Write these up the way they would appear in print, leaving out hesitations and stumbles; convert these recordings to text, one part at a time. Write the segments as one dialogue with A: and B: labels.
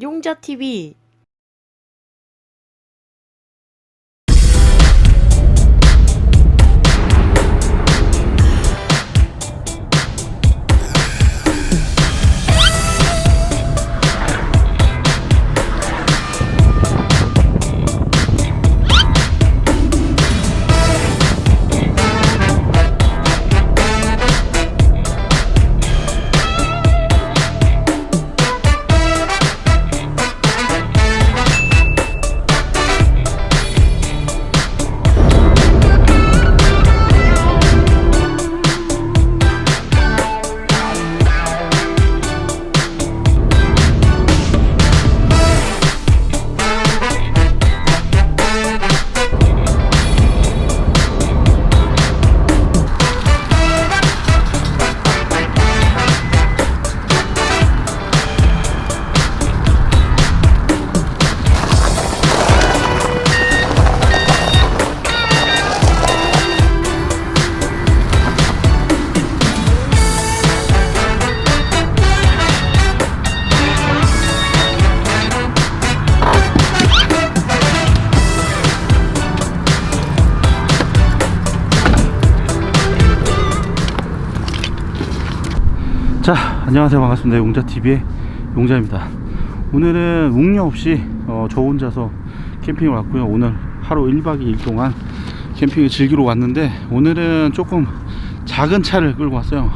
A: 용자TV.
B: 자, 안녕하세요. 반갑습니다. 용자TV의 용자입니다. 오늘은 웅녀 없이 저 혼자서 캠핑을 왔고요. 오늘 하루 1박 2일 동안 캠핑을 즐기러 왔는데, 오늘은 조금 작은 차를 끌고 왔어요.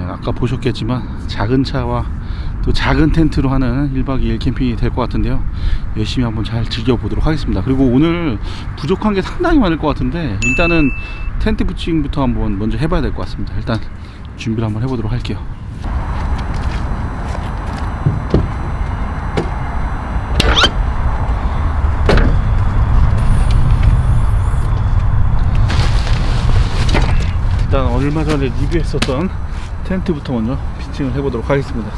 B: 아까 보셨겠지만 작은 차와 또 작은 텐트로 하는 1박 2일 캠핑이 될 것 같은데요. 열심히 한번 잘 즐겨보도록 하겠습니다. 그리고 오늘 부족한 게 상당히 많을 것 같은데, 일단은 텐트 부칭부터 한번 먼저 해봐야 될 것 같습니다. 일단 준비를 한번 해보도록 할게요. 일단 얼마 전에 리뷰했었던 텐트부터 먼저 피칭을 해보도록 하겠습니다.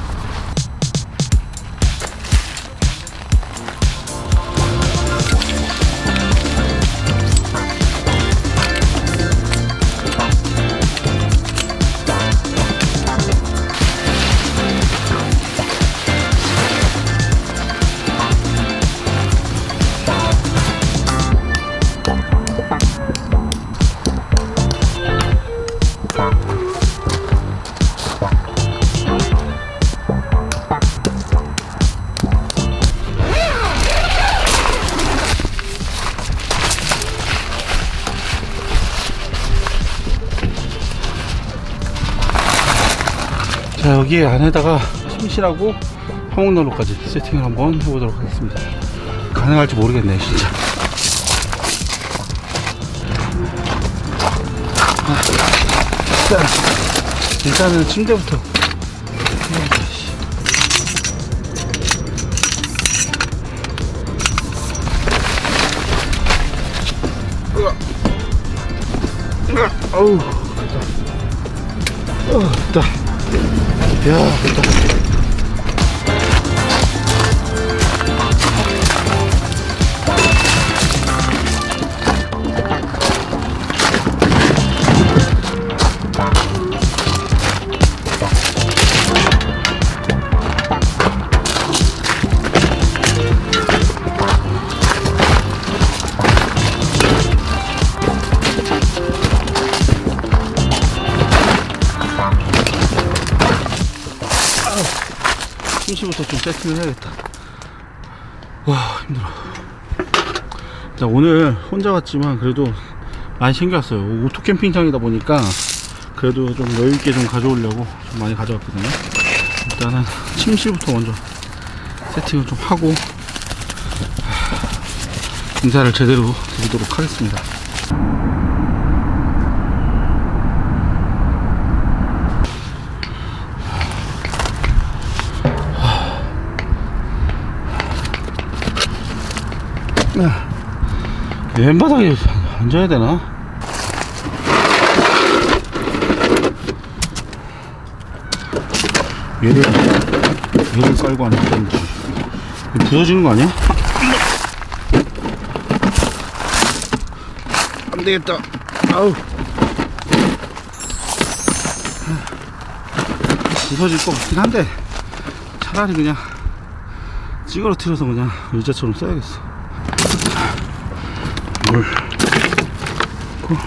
B: 자, 여기 안에다가 침실하고 화목난로까지 세팅을 한번 해보도록 하겠습니다. 가능할지 모르겠네 진짜. 일단은 침대부터. 어우, 됐다. 야, 됐다. 침실부터 좀 세팅을 해야겠다. 와, 힘들어. 자, 오늘 혼자 왔지만 그래도 많이 챙겨왔어요. 오토 캠핑장이다 보니까 그래도 좀 여유있게 좀 가져오려고 좀 많이 가져왔거든요. 일단은 침실부터 먼저 세팅을 좀 하고 인사를 제대로 드리도록 하겠습니다. 왼바닥에 앉아야 되나? 얘를 깔고 앉았는지 부서지는 거 아니야? 안 되겠다. 아우, 부서질 것 같긴 한데 차라리 그냥 찌그러뜨려서 그냥 의자처럼 써야겠어. 물 넣고.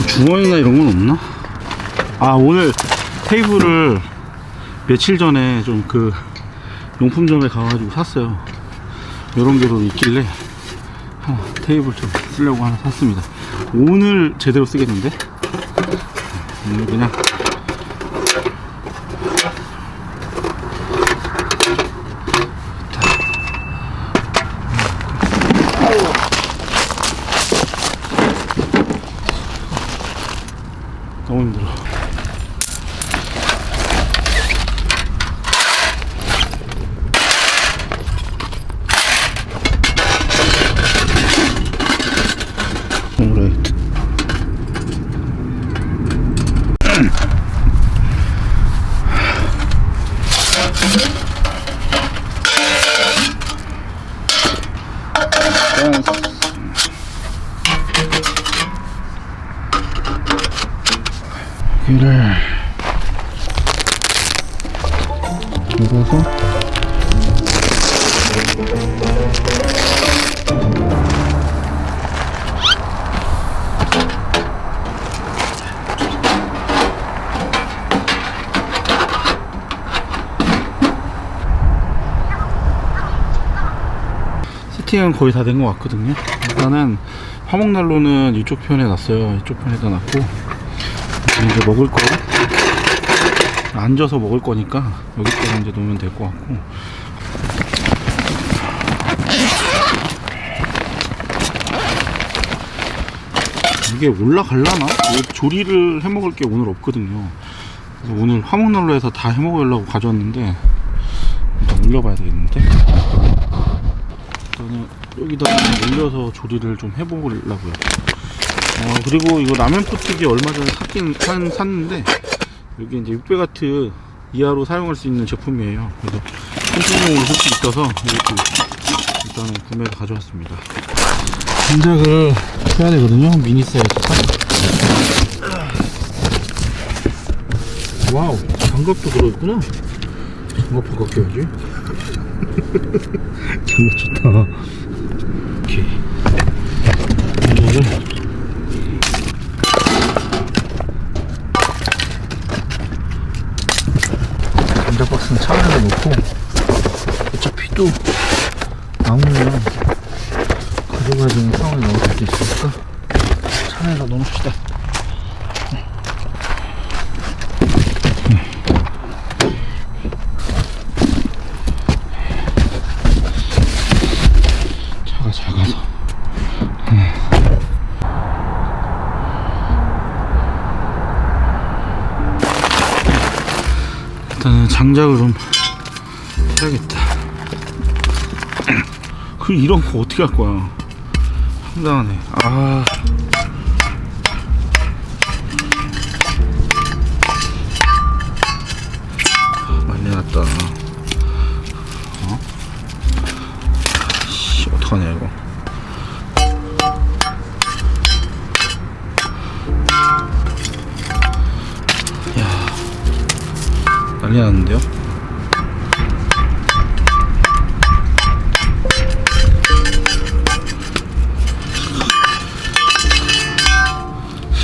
B: 주머니나 이런 건 없나? 아, 오늘 테이블을 며칠 전에 좀 그 용품점에 가가지고 샀어요. 요런 게도 있길래 테이블 좀 쓰려고 하나 샀습니다. 오늘 제대로 쓰겠는데? 오늘 그냥 너무 힘들어. 오라이트. 여기를 긁어서 세팅은 거의 다 된 것 같거든요. 일단은 화목난로는 이쪽 편에 놨어요. 이쪽 편에다 놨고, 이제 먹을 거 앉아서 먹을 거니까 여기다가 이제 놓으면 될 것 같고, 이게 올라갈라나? 조리를 해 먹을 게 오늘 없거든요. 그래서 오늘 화목난로에서 다 해 먹으려고 가져왔는데 일단 올려봐야 되겠는데. 일단은 여기다 올려서 조리를 좀 해보려고요. 그리고 이거 라면 포트기 얼마 전에 샀는데, 여기 이제 600W 이하로 사용할 수 있는 제품이에요. 그래서 캠핑용으로 쓸 수 있어서 이렇게 일단은 구매해서 가져왔습니다. 장작을 해야 되거든요. 미니 사이즈. 와우, 장갑도 들어있구나. 장갑 바꿔야지. 장갑 좋다. 오케이. 장갑을 감자 박스는 차 안에 놓고, 어차피 또 나오면 가져가야 되는 상황이 나올 수도 있으니까 차 안에다 넣어놓읍시다. 차가 작아서. 일단은 장작을 좀 해야겠다. 이런 거 어떻게 할 거야? 황당하네. 많이 났다. 어떡하냐 이거. 난리 났는데요?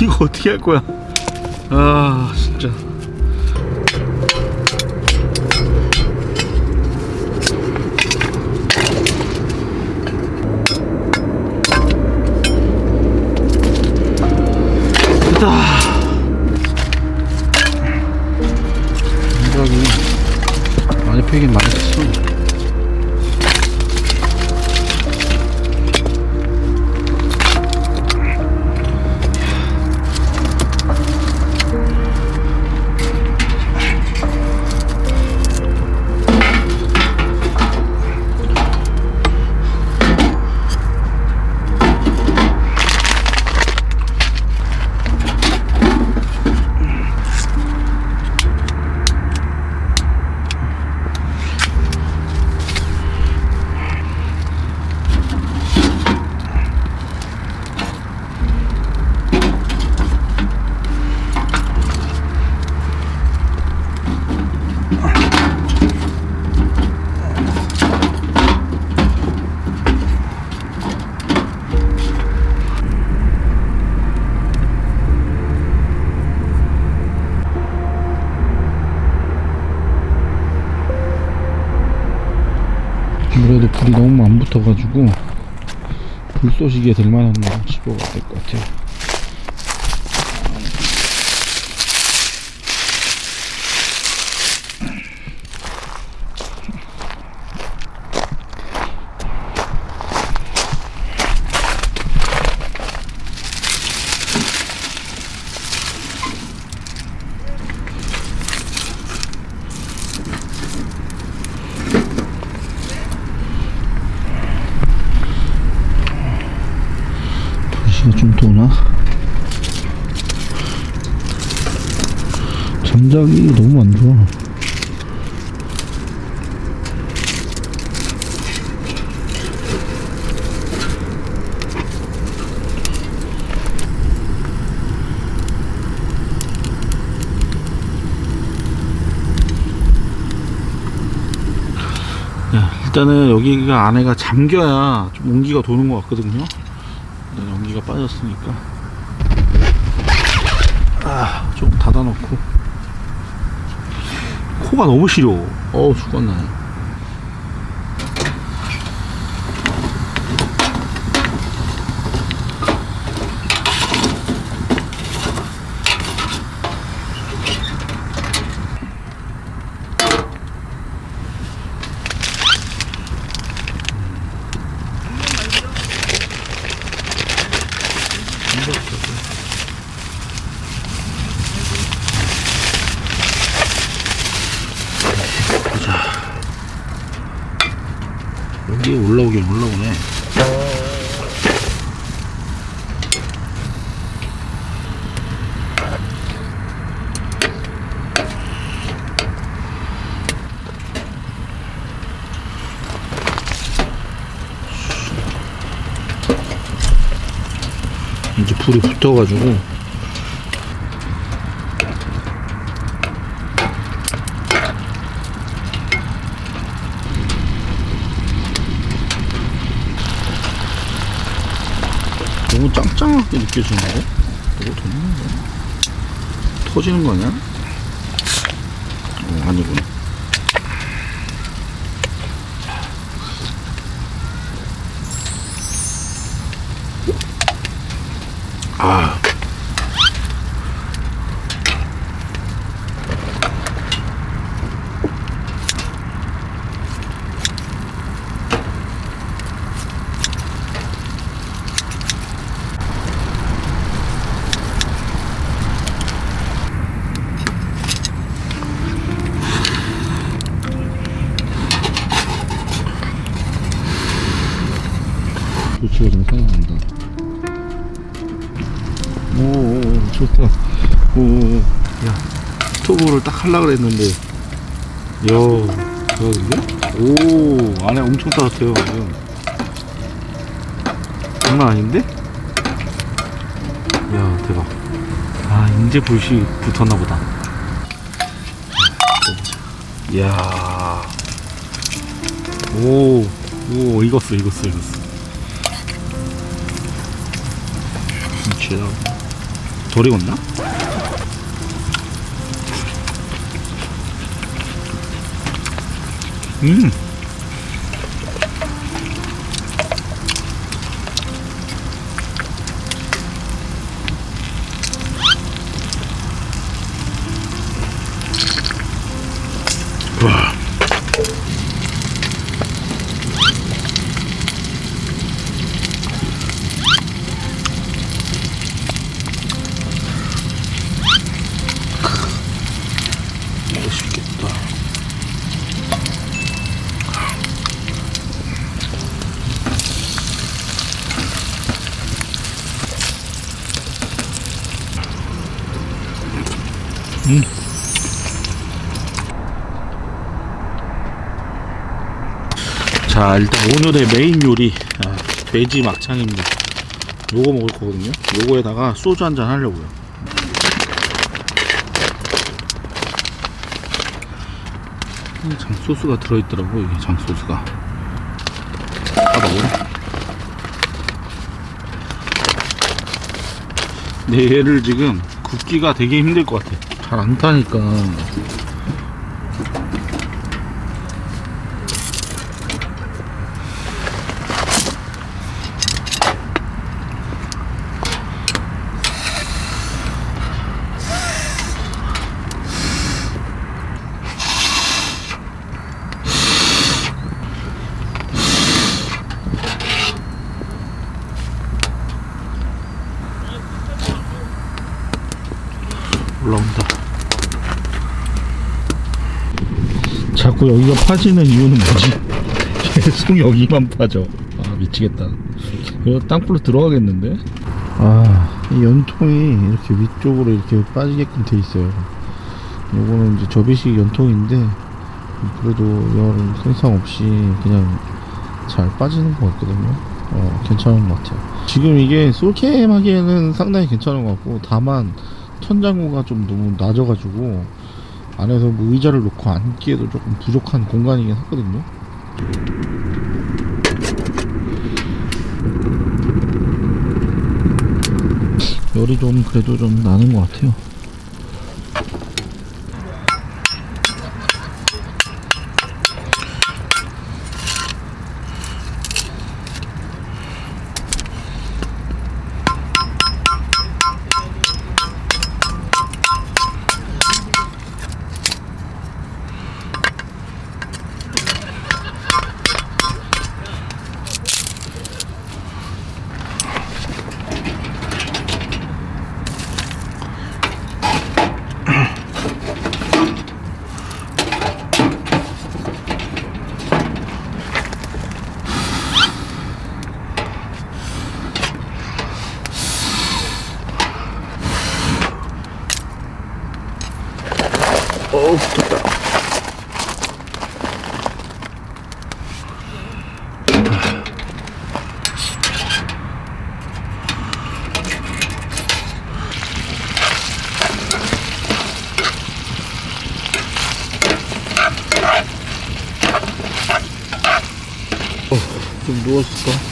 B: 이거 어떻게 할 거야? 진짜. 됐다. 많이 패긴 많이 했어. 아무래도 불이 너무 안 붙어가지고 불 쏘시게 될 만한 거 집어가 될 것 같아요. 좀 도나? 장작이 너무 안 좋아. 야, 일단은 여기가 안에가 잠겨야 좀 온기가 도는 것 같거든요. 연기가 빠졌으니까 좀 닫아놓고. 코가 너무 시려. 죽었네. 여기 올라오긴 올라오네. 이제 불이 붙어가지고 너무 짱짱하게 느껴지는데? 이거 되는 거야? 터지는 거냐? 아니구나. 조치가 좀 생각난다. 오, 좋다. 오, 야, 스토브를 딱 하려고 그랬는데, 대박인데? 오, 안에 엄청 따뜻해요, 지금. 장난 아닌데? 야, 대박. 이제 불씨 붙었나보다. 이야. 오, 익었어. 덜 익었나? 와. 맛있겠다. 자, 일단 오늘의 메인 요리 돼지 막창입니다. 요거 먹을 거거든요. 요거에다가 소주 한잔 하려고요. 장소스가 들어있더라고. 이게 장소스가 근데 얘를 지금 굽기가 되게 힘들 것 같아. 잘 안 타니까. 자꾸 여기가 파지는 이유는 뭐지? 계속 여기만 파져. 아 미치겠다. 이거 땅굴로 들어가겠는데? 아, 이 연통이 이렇게 위쪽으로 이렇게 빠지게끔 돼 있어요. 요거는 이제 접이식 연통인데 그래도 열 손상 없이 그냥 잘 빠지는 것 같거든요. 괜찮은 것 같아요. 지금 이게 솔캠 하기에는 상당히 괜찮은 것 같고, 다만 천장고가 좀 너무 낮아가지고 안에서 뭐 의자를 놓고 앉기에도 조금 부족한 공간이긴 하거든요. 열이 좀 그래도 좀 나는 것 같아요. 붙었다. 좀 누웠을까?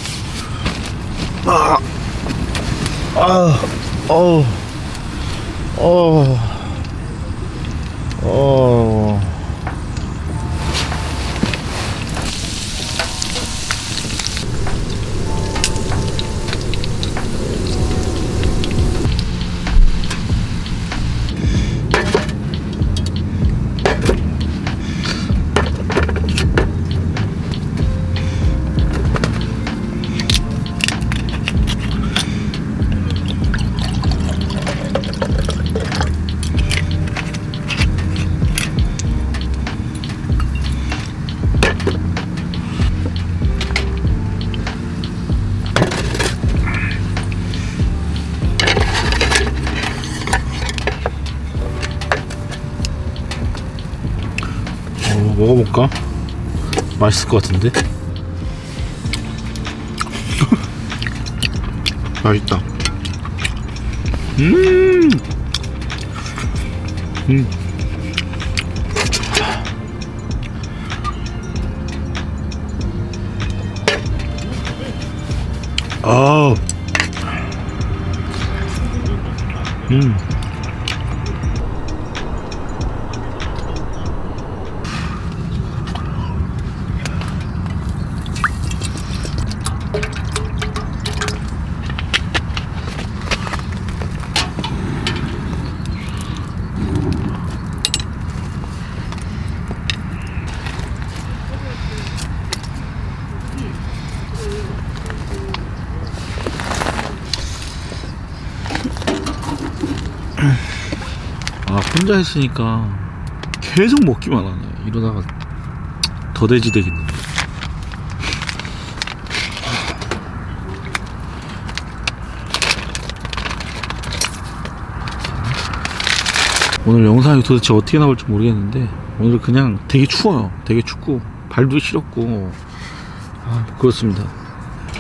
B: 먹어볼까? 맛있을 것 같은데? 맛있다. 아, 혼자 했으니까 계속 먹기만 하네. 이러다가 더돼지 되겠는데. 오늘 영상이 도대체 어떻게 나올지 모르겠는데, 오늘 그냥 되게 추워요. 되게 춥고 발도 시렵고 그렇습니다.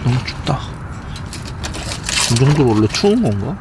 B: 너무 춥다. 이 정도로 원래 추운 건가?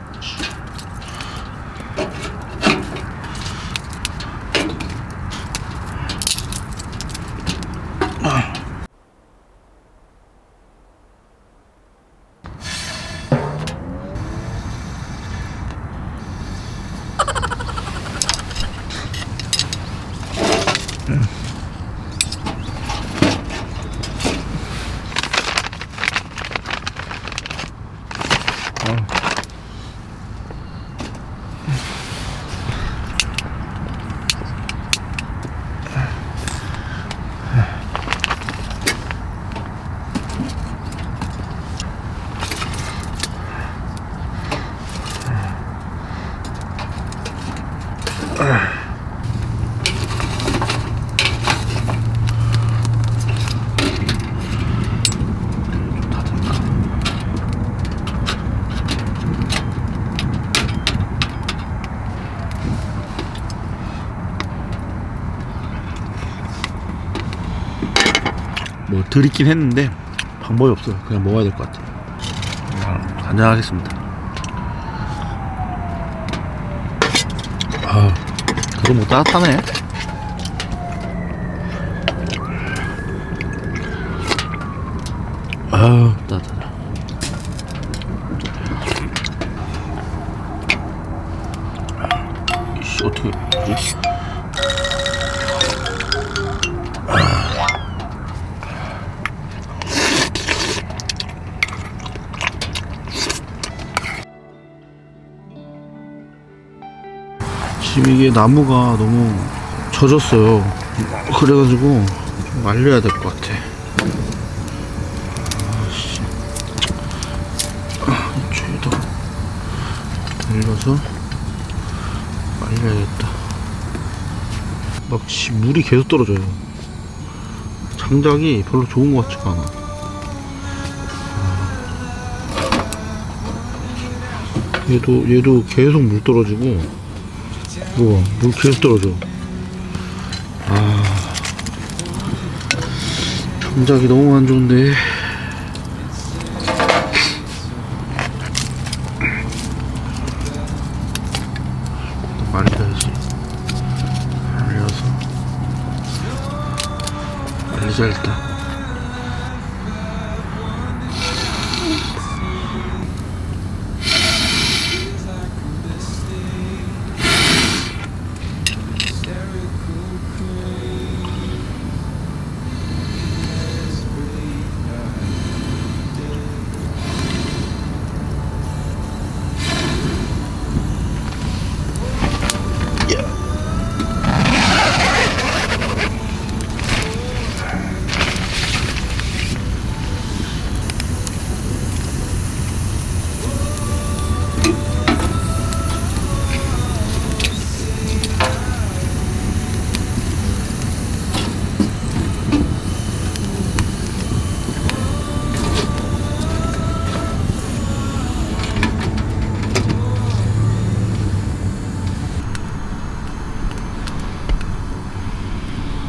B: 뭐 드리긴 했는데 방법이 없어요. 그냥 먹어야 될 것 같아요. 간장하겠습니다. 그래도 뭐 따뜻하네. 따뜻하다. 이씨, 어떻게 뭐지? 지금 이게 나무가 너무 젖었어요. 그래가지고 좀 말려야 될 것 같아. 이쪽에다 올려서 말려야겠다. 막 물이 계속 떨어져요. 장작이 별로 좋은 것 같지가 않아. 얘도 계속 물 떨어지고, 이거 봐, 물 계속 떨어져. 장작이 너무 안 좋은데. 말려야지. 말리자 일단.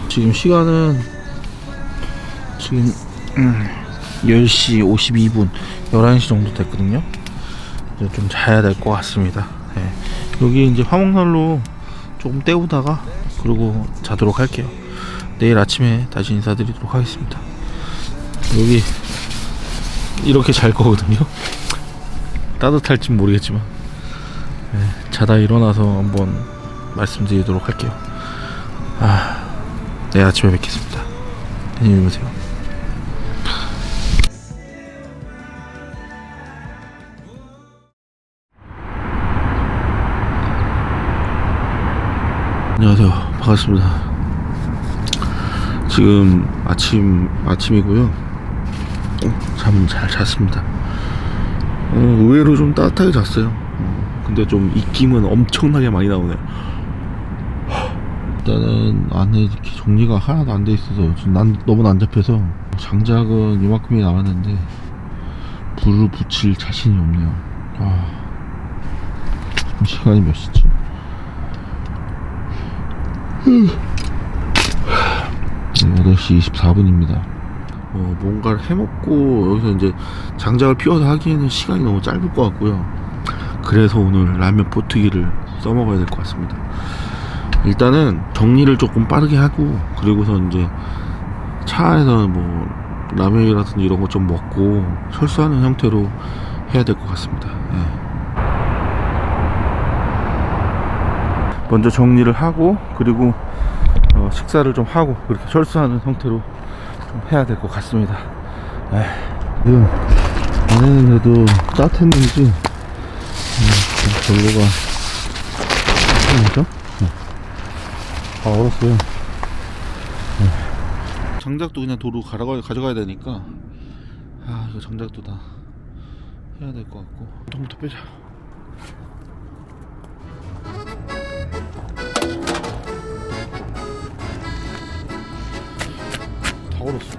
B: 지금 시간은 지금 10시 52분 11시 정도 됐거든요. 이제 좀 자야 될 것 같습니다. 네. 여기 이제 화목난로 조금 때우다가 그러고 자도록 할게요. 내일 아침에 다시 인사드리도록 하겠습니다. 여기 이렇게 잘 거거든요. 따뜻할진 모르겠지만 네, 자다 일어나서 한번 말씀드리도록 할게요. 내일 아침에 뵙겠습니다. 안녕히 계세요. 안녕하세요. 반갑습니다. 지금 아침이고요. 잠 잘 잤습니다. 의외로 좀 따뜻하게 잤어요. 근데 좀 입김은 엄청나게 많이 나오네요. 일단은 안에 이렇게 정리가 하나도 안 돼 있어서 지금 너무 난잡해서 장작은 이만큼이 남았는데 불을 붙일 자신이 없네요. 지금 시간이 몇 시지? 8시 24분입니다. 뭔가를 해먹고 여기서 이제 장작을 피워서 하기에는 시간이 너무 짧을 것 같고요. 그래서 오늘 라면 포트기를 써먹어야 될 것 같습니다. 일단은 정리를 조금 빠르게 하고 그리고서 이제 차 안에서 뭐 라면이라든지 이런 거 좀 먹고 철수하는 형태로 해야 될 것 같습니다. 네. 먼저 정리를 하고 그리고 식사를 좀 하고 그렇게 철수하는 형태로 좀 해야 될 것 같습니다. 지금 안에는 그래도 따뜻했는지 별로가 뭐죠? 얼었어요. 장작도 그냥 도로 가져가야 되니까 이거 장작도 다 해야 될 것 같고 통부터 빼자. 다 얼었어.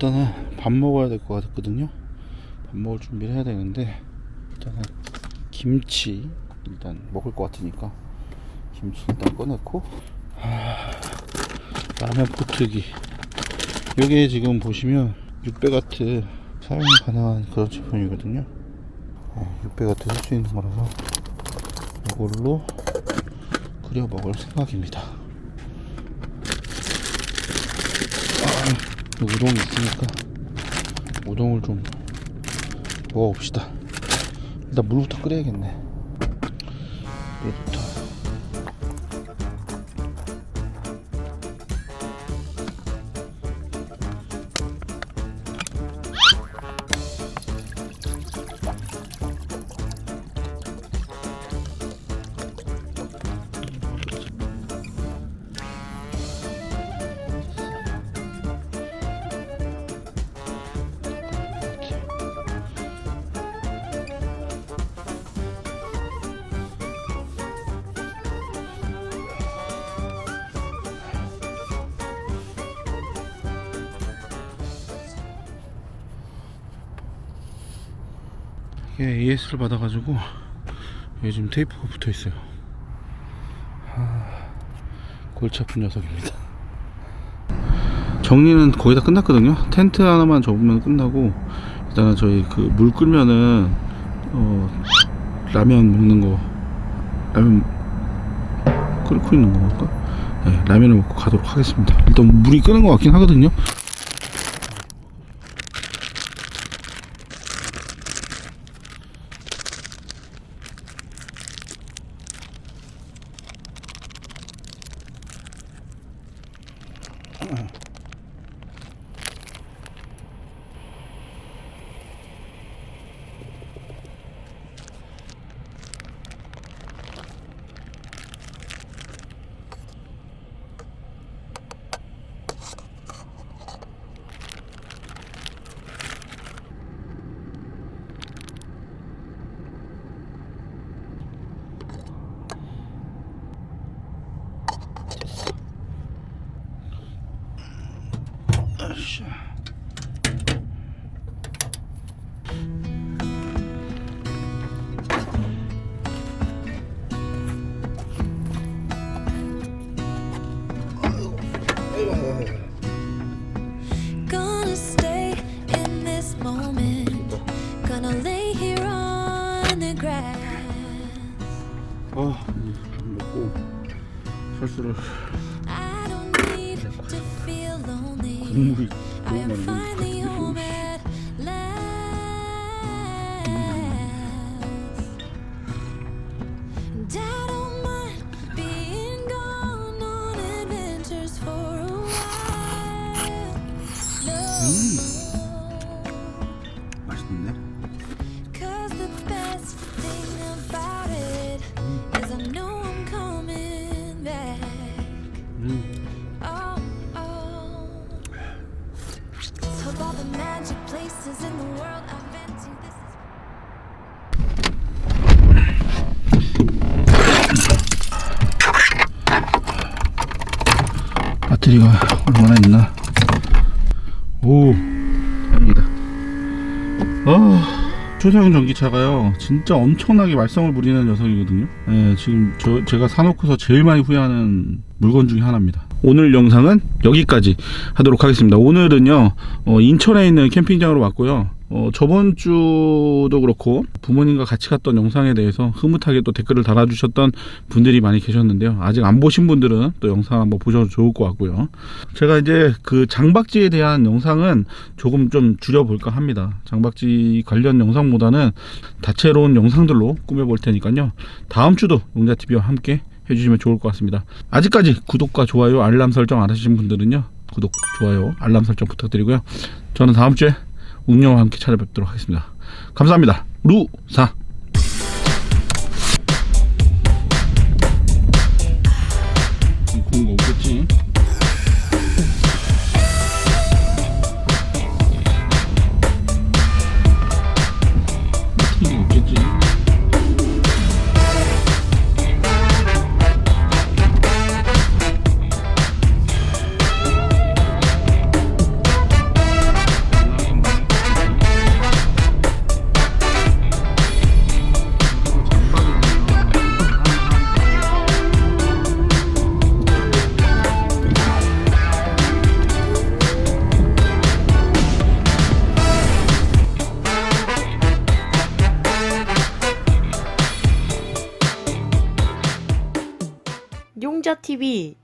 B: 일단은 밥 먹어야 될 것 같거든요. 밥 먹을 준비를 해야 되는데, 일단은 김치 일단 먹을 것 같으니까 김치 일단 꺼냈고, 라면 포트기. 요게 지금 보시면 600W 사용 가능한 그런 제품이거든요. 600W 쓸 수 있는 거라서 이걸로 끓여 먹을 생각입니다. 우동이 있으니까 우동을 좀 먹어봅시다. 일단 물부터 끓여야겠네. 물부터. 이게 AS를 받아가지고 여기 지금 테이프가 붙어 있어요. 골치 아픈 녀석입니다. 정리는 거의 다 끝났거든요. 텐트 하나만 접으면 끝나고, 일단은 저희 그 물 끓면은 라면 먹는 거, 라면 끓고 있는 건가? 네, 라면을 먹고 가도록 하겠습니다. 일단 물이 끓는 것 같긴 하거든요.
A: Gonna stay in this moment. Gonna lay here on the grass.
B: 밥 먹고 설수를
A: I don't need to feel lonely.
B: 국물이
A: I
B: 너무
A: am
B: 많이
A: finally home
B: 먹으니까
A: at last. And I don't mind being gone on adventures for a while. No.
B: 맛있는데?
A: Cause the best thing about it is I know I'm coming back. Oh, oh. Of all the magic places in the world I've been to, this is.
B: 배터리가 얼마나 있나? 오, 다행이다. 초소형 전기차가요, 진짜 엄청나게 말썽을 부리는 녀석이거든요. 네, 지금 제가 사놓고서 제일 많이 후회하는 물건 중에 하나입니다. 오늘 영상은 여기까지 하도록 하겠습니다. 오늘은요, 인천에 있는 캠핑장으로 왔고요. 저번 주도 그렇고 부모님과 같이 갔던 영상에 대해서 흐뭇하게 또 댓글을 달아주셨던 분들이 많이 계셨는데요. 아직 안 보신 분들은 또 영상 한번 보셔도 좋을 것 같고요. 제가 이제 그 장박지에 대한 영상은 조금 좀 줄여볼까 합니다. 장박지 관련 영상보다는 다채로운 영상들로 꾸며볼 테니까요. 다음 주도 용자TV와 함께 해주시면 좋을 것 같습니다. 아직까지 구독과 좋아요, 알람 설정 안 하신 분들은요, 구독, 좋아요, 알람 설정 부탁드리고요. 저는 다음 주에 웅녀와 함께 찾아뵙도록 하겠습니다. 감사합니다. 루사. 구운 거 없겠지? 튀김 없겠지?
C: 용자TV